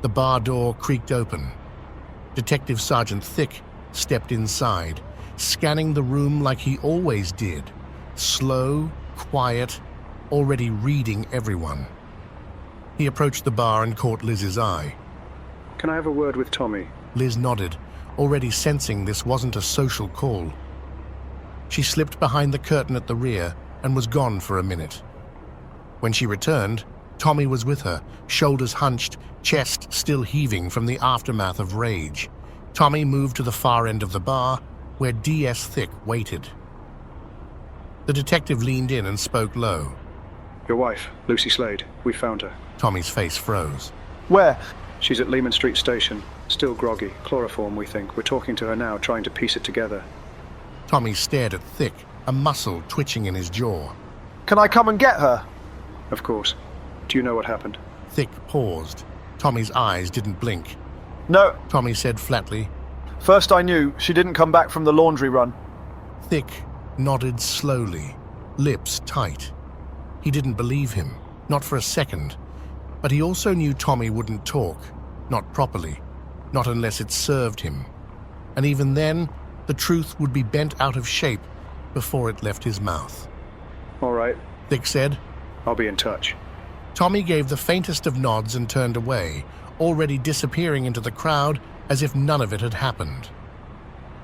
The bar door creaked open. Detective Sergeant Thick stepped inside, scanning the room like he always did, slow, quiet, already reading everyone. He approached the bar and caught Liz's eye. Can I have a word with Tommy? Liz nodded, already sensing this wasn't a social call. She slipped behind the curtain at the rear and was gone for a minute. When she returned, Tommy was with her, shoulders hunched, chest still heaving from the aftermath of rage. Tommy moved to the far end of the bar, where D.S. Thick waited. The detective leaned in and spoke low. Your wife, Lucy Slade. We found her. Tommy's face froze. Where? She's at Lehman Street Station. Still groggy. Chloroform, we think. We're talking to her now, trying to piece it together. Tommy stared at Thick, a muscle twitching in his jaw. Can I come and get her? Of course. Do you know what happened? Thick paused. Tommy's eyes didn't blink. No, Tommy said flatly. First I knew she didn't come back from the laundry run. Thick nodded slowly, lips tight. He didn't believe him, not for a second. But he also knew Tommy wouldn't talk, not properly, not unless it served him. And even then, the truth would be bent out of shape before it left his mouth. All right, Thick said. I'll be in touch. Tommy gave the faintest of nods and turned away, already disappearing into the crowd as if none of it had happened.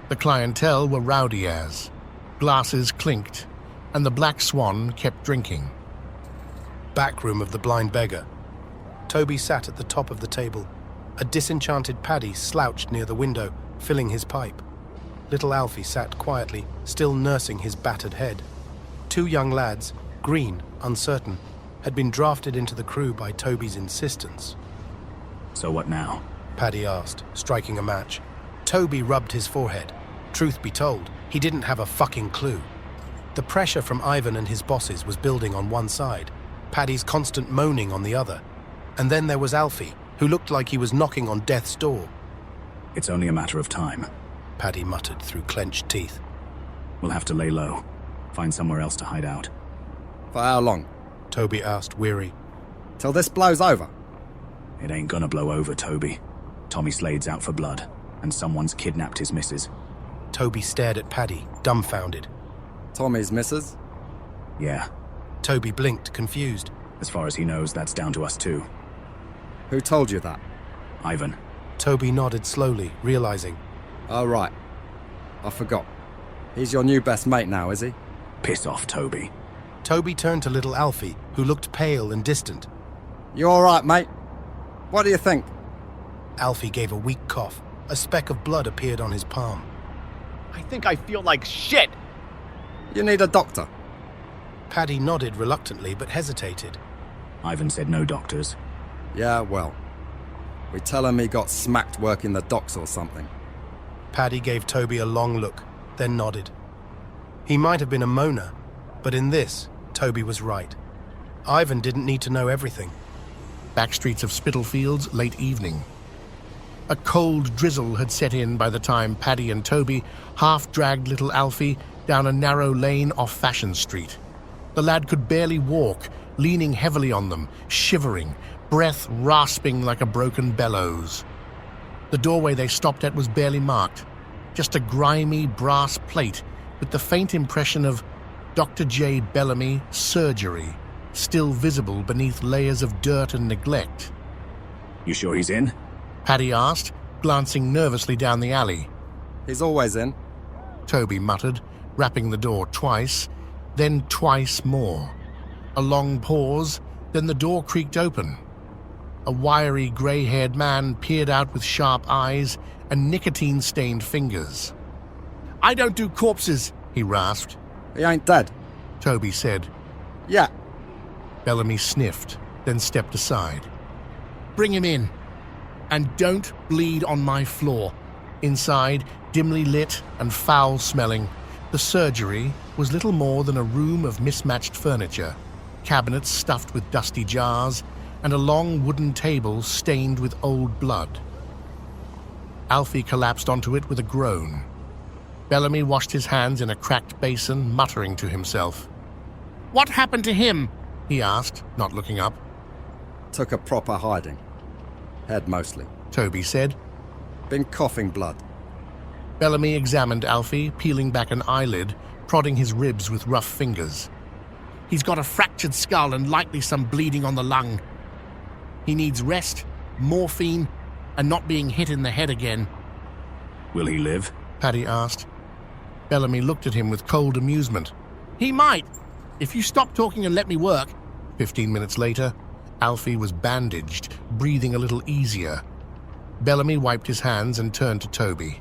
The clientele were rowdy as. Glasses clinked, and the Black Swan kept drinking. Back room of the Blind Beggar. Toby sat at the top of the table. A disenchanted Paddy slouched near the window, filling his pipe. Little Alfie sat quietly, still nursing his battered head. Two young lads, green, uncertain, had been drafted into the crew by Toby's insistence. So what now? Paddy asked, striking a match. Toby rubbed his forehead. Truth be told, he didn't have a fucking clue. The pressure from Ivan and his bosses was building on one side, Paddy's constant moaning on the other. And then there was Alfie, who looked like he was knocking on death's door. It's only a matter of time, Paddy muttered through clenched teeth. We'll have to lay low. Find somewhere else to hide out. For how long? Toby asked, weary. Till this blows over. It ain't gonna blow over, Toby. Tommy Slade's out for blood, and someone's kidnapped his missus. Toby stared at Paddy, dumbfounded. Tommy's missus? Yeah. Toby blinked, confused. As far as he knows, that's down to us too. Who told you that? Ivan. Toby nodded slowly, realizing. Oh, right. I forgot. He's your new best mate now, is he? Piss off, Toby. Toby turned to little Alfie, who looked pale and distant. You all right, mate? What do you think? Alfie gave a weak cough. A speck of blood appeared on his palm. I think I feel like shit! You need a doctor. Paddy nodded reluctantly but hesitated. Ivan said no doctors. Yeah, well. We tell him he got smacked working the docks or something. Paddy gave Toby a long look, then nodded. He might have been a moaner, but in this, Toby was right. Ivan didn't need to know everything. Back streets of Spitalfields, late evening. A cold drizzle had set in by the time Paddy and Toby half-dragged little Alfie down a narrow lane off Fashion Street. The lad could barely walk, leaning heavily on them, shivering, breath rasping like a broken bellows. The doorway they stopped at was barely marked, just a grimy brass plate with the faint impression of Dr. J. Bellamy Surgery still visible beneath layers of dirt and neglect. You sure he's in? Paddy asked, glancing nervously down the alley. He's always in, Toby muttered, rapping the door twice, then twice more. A long pause, then the door creaked open. A wiry, grey-haired man peered out with sharp eyes and nicotine-stained fingers. "I don't do corpses," he rasped. He ain't dead, Toby said. Yeah. Bellamy sniffed, then stepped aside. "Bring him in. And don't bleed on my floor." Inside, dimly lit and foul-smelling, the surgery was little more than a room of mismatched furniture, cabinets stuffed with dusty jars, and a long wooden table stained with old blood. Alfie collapsed onto it with a groan. Bellamy washed his hands in a cracked basin, muttering to himself. "What happened to him?" he asked, not looking up. Took a proper hiding. Head mostly, Toby said. Been coughing blood. Bellamy examined Alfie, peeling back an eyelid, prodding his ribs with rough fingers. "He's got a fractured skull and likely some bleeding on the lung. He needs rest, morphine, and not being hit in the head again." Will he live? Paddy asked. Bellamy looked at him with cold amusement. "He might, if you stop talking and let me work." 15 minutes later, Alfie was bandaged, breathing a little easier. Bellamy wiped his hands and turned to Toby.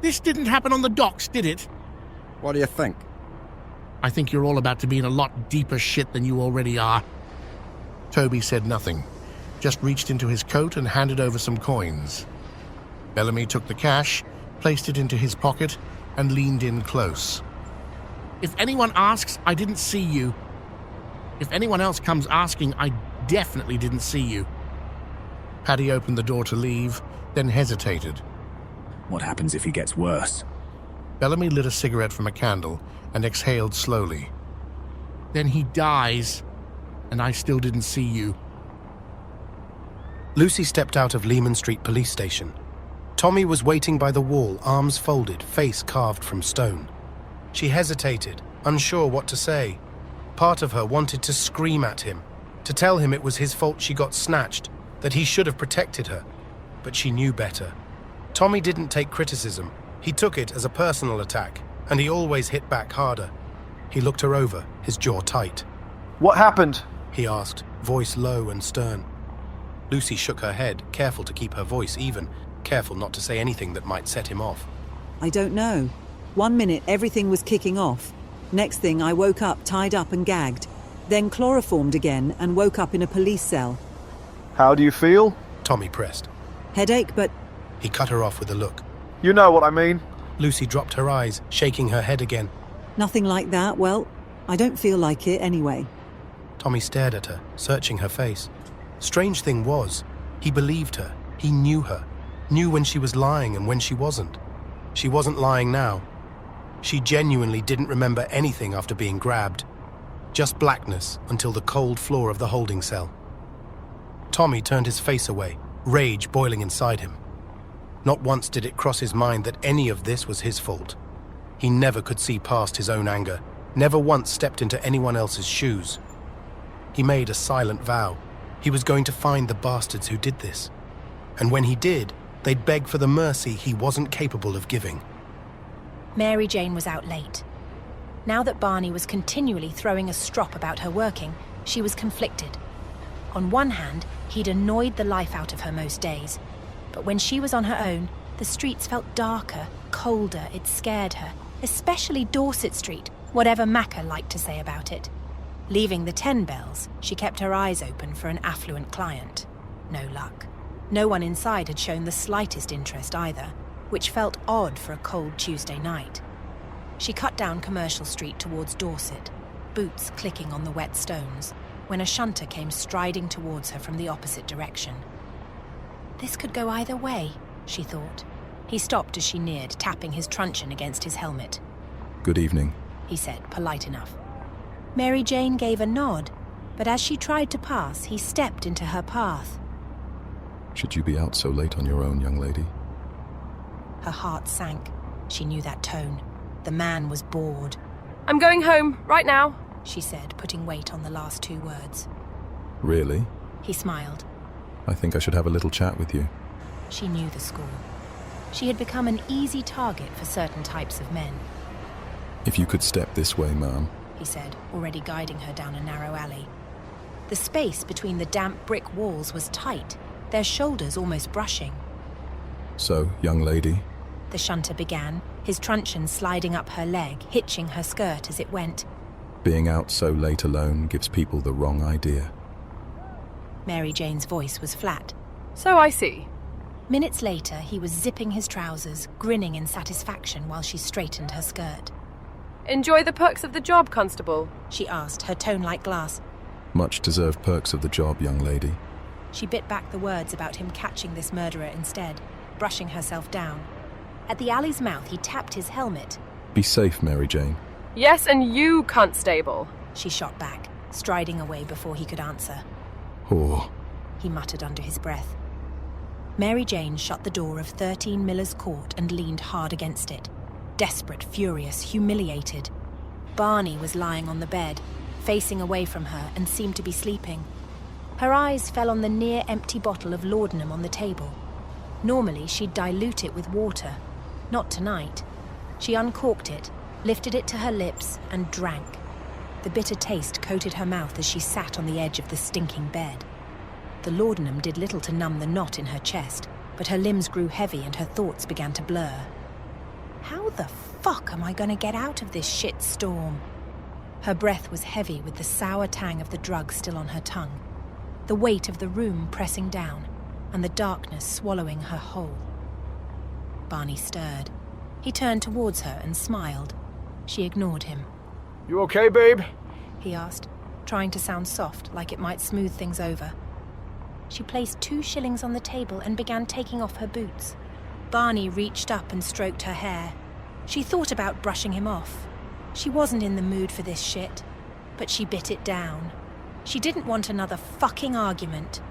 "This didn't happen on the docks, did it?" What do you think? "I think you're all about to be in a lot deeper shit than you already are." Toby said nothing, just reached into his coat and handed over some coins. Bellamy took the cash, placed it into his pocket, and leaned in close. "If anyone asks, I didn't see you. If anyone else comes asking, I definitely didn't see you." Paddy opened the door to leave, then hesitated. What happens if he gets worse? Bellamy lit a cigarette from a candle and exhaled slowly. "Then he dies, and I still didn't see you." Lucy stepped out of Lehman Street police station. Tommy was waiting by the wall, arms folded, face carved from stone. She hesitated, unsure what to say. Part of her wanted to scream at him, to tell him it was his fault she got snatched, that he should have protected her. But she knew better. Tommy didn't take criticism. He took it as a personal attack, and he always hit back harder. He looked her over, his jaw tight. "What happened?" he asked, voice low and stern. Lucy shook her head, careful to keep her voice even, careful not to say anything that might set him off. I don't know. 1 minute everything was kicking off. Next thing I woke up tied up and gagged. Then chloroformed again and woke up in a police cell. "How do you feel?" Tommy pressed. Headache, but... He cut her off with a look. "You know what I mean." Lucy dropped her eyes, shaking her head again. Nothing like that. Well, I don't feel like it anyway. Tommy stared at her, searching her face. Strange thing was, he believed her. He knew her. Knew when she was lying and when she wasn't. She wasn't lying now. She genuinely didn't remember anything after being grabbed. Just blackness until the cold floor of the holding cell. Tommy turned his face away, rage boiling inside him. Not once did it cross his mind that any of this was his fault. He never could see past his own anger, never once stepped into anyone else's shoes. He made a silent vow. He was going to find the bastards who did this. And when he did, they'd beg for the mercy he wasn't capable of giving. Mary Jane was out late. Now that Barney was continually throwing a strop about her working, she was conflicted. On one hand, he'd annoyed the life out of her most days. But when she was on her own, the streets felt darker, colder. It scared her, especially Dorset Street, whatever Macca liked to say about it. Leaving the 10 Bells, she kept her eyes open for an affluent client. No luck. No one inside had shown the slightest interest either, which felt odd for a cold Tuesday night. She cut down Commercial Street towards Dorset, boots clicking on the wet stones, when a shunter came striding towards her from the opposite direction. This could go either way, she thought. He stopped as she neared, tapping his truncheon against his helmet. Good evening, he said, polite enough. Mary Jane gave a nod, but as she tried to pass, he stepped into her path. Should you be out so late on your own, young lady? Her heart sank. She knew that tone. The man was bored. I'm going home, right now, she said, putting weight on the last 2 words. Really? He smiled. I think I should have a little chat with you. She knew the score. She had become an easy target for certain types of men. If you could step this way, ma'am, he said, already guiding her down a narrow alley. The space between the damp brick walls was tight, their shoulders almost brushing. So, young lady, the shunter began, his truncheon sliding up her leg, hitching her skirt as it went. Being out so late alone gives people the wrong idea. Mary Jane's voice was flat. So I see. Minutes later, he was zipping his trousers, grinning in satisfaction while she straightened her skirt. Enjoy the perks of the job, Constable? She asked, her tone like glass. Much deserved perks of the job, young lady. She bit back the words about him catching this murderer instead, brushing herself down. At the alley's mouth, he tapped his helmet. Be safe, Mary Jane. Yes, and you, Constable, she shot back, striding away before he could answer. Whore, he muttered under his breath. Mary Jane shut the door of 13 Miller's Court and leaned hard against it. Desperate, furious, humiliated. Barney was lying on the bed, facing away from her, and seemed to be sleeping. Her eyes fell on the near-empty bottle of laudanum on the table. Normally, she'd dilute it with water. Not tonight. She uncorked it, lifted it to her lips, and drank. The bitter taste coated her mouth as she sat on the edge of the stinking bed. The laudanum did little to numb the knot in her chest, but her limbs grew heavy and her thoughts began to blur. How the fuck am I going to get out of this shit storm? Her breath was heavy with the sour tang of the drug still on her tongue, the weight of the room pressing down, and the darkness swallowing her whole. Barney stirred. He turned towards her and smiled. She ignored him. You okay, babe? He asked, trying to sound soft, like it might smooth things over. She placed 2 shillings on the table and began taking off her boots. Barney reached up and stroked her hair. She thought about brushing him off. She wasn't in the mood for this shit, but she bit it down. She didn't want another fucking argument.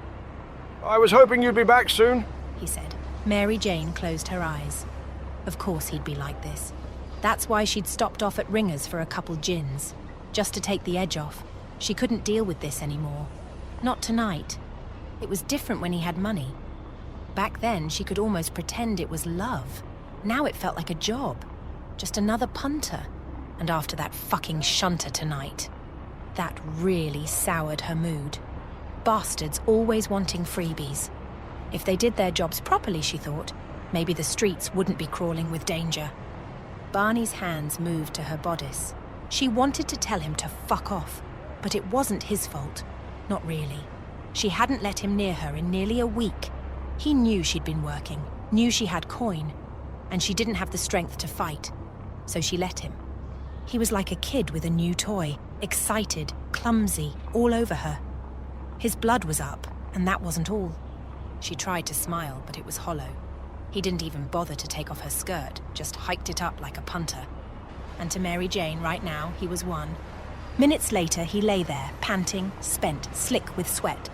I was hoping you'd be back soon, he said. Mary Jane closed her eyes. Of course he'd be like this. That's why she'd stopped off at Ringer's for a couple gins, just to take the edge off. She couldn't deal with this anymore. Not tonight. It was different when he had money. Back then, she could almost pretend it was love. Now it felt like a job. Just another punter. And after that fucking shunter tonight. That really soured her mood. Bastards always wanting freebies. If they did their jobs properly, she thought, maybe the streets wouldn't be crawling with danger. Barney's hands moved to her bodice. She wanted to tell him to fuck off, but it wasn't his fault. Not really. She hadn't let him near her in nearly a week. He knew she'd been working, knew she had coin, and she didn't have the strength to fight, so she let him. He was like a kid with a new toy, excited, clumsy, all over her. His blood was up, and that wasn't all. She tried to smile, but it was hollow. He didn't even bother to take off her skirt, just hiked it up like a punter. And to Mary Jane right now, he was won. Minutes later, he lay there, panting, spent, slick with sweat.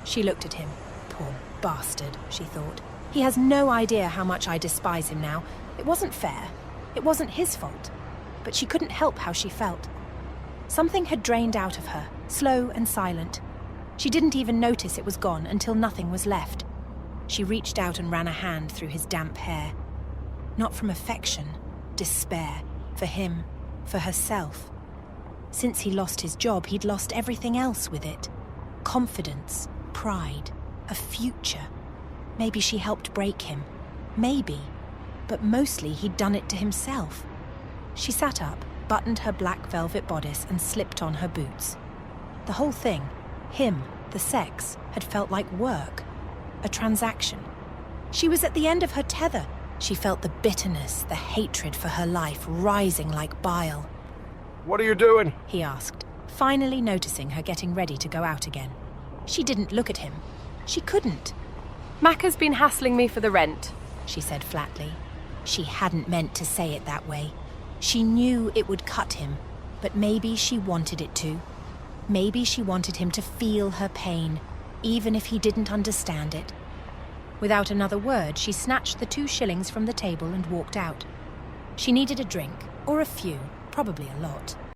She looked at him. Poor bastard, she thought. He has no idea how much I despise him now. It wasn't fair. It wasn't his fault. But she couldn't help how she felt. Something had drained out of her, slow and silent. She didn't even notice it was gone until nothing was left. She reached out and ran a hand through his damp hair. Not from affection, despair, for him, for herself. Since he lost his job, he'd lost everything else with it. Confidence, pride, a future. Maybe she helped break him. Maybe. But mostly he'd done it to himself. She sat up, buttoned her black velvet bodice and slipped on her boots. The whole thing, him, the sex, had felt like work. A transaction. She was at the end of her tether. She felt the bitterness, the hatred for her life rising like bile. What are you doing? He asked, finally noticing her getting ready to go out again. She didn't look at him. She couldn't. Mac has been hassling me for the rent, she said flatly. She hadn't meant to say it that way. She knew it would cut him, but maybe she wanted it to. Maybe she wanted him to feel her pain, even if he didn't understand it. Without another word, she snatched the 2 shillings from the table and walked out. She needed a drink, or a few, probably a lot.